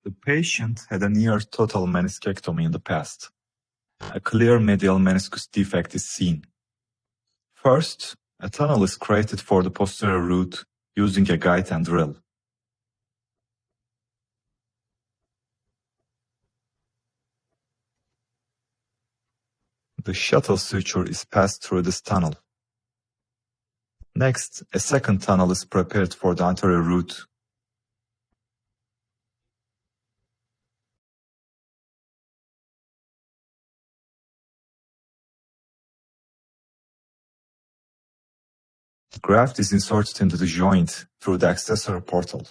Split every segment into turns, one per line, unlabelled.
The patient had a near total meniscectomy in the past. A clear medial meniscus defect is seen. First, a tunnel is created for the posterior root using a guide and drill. The shuttle suture is passed through this tunnel. Next, a second tunnel is prepared for the anterior root. The graft is inserted into the joint through the accessory portal.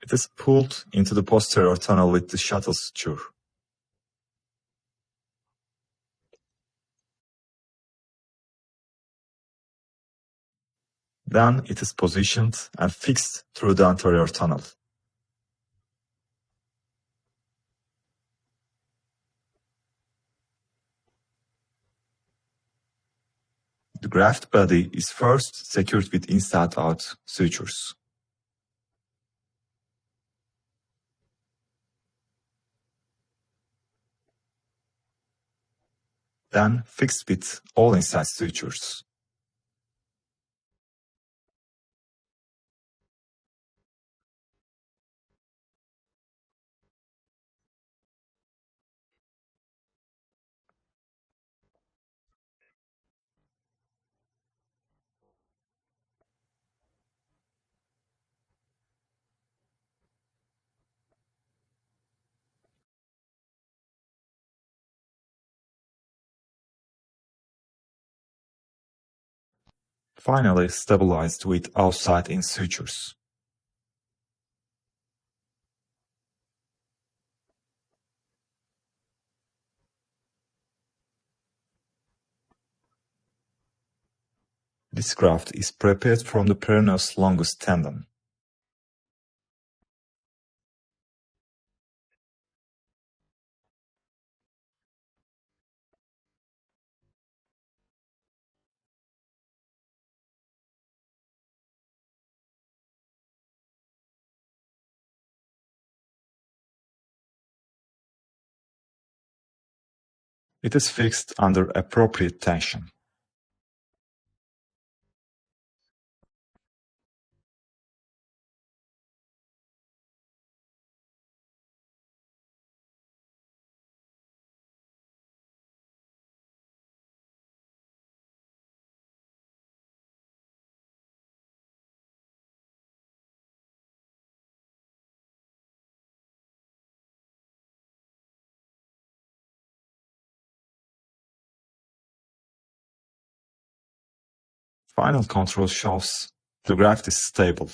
It is pulled into the posterior tunnel with the shuttle suture. Then it is positioned and fixed through the anterior tunnel. The graft body is first secured with inside-out sutures. Then fixed with all inside sutures. Finally stabilized with outside-in sutures. This graft is prepared from the Peroneus longus tendon. It is fixed under appropriate tension. Final control shows the graft is stable.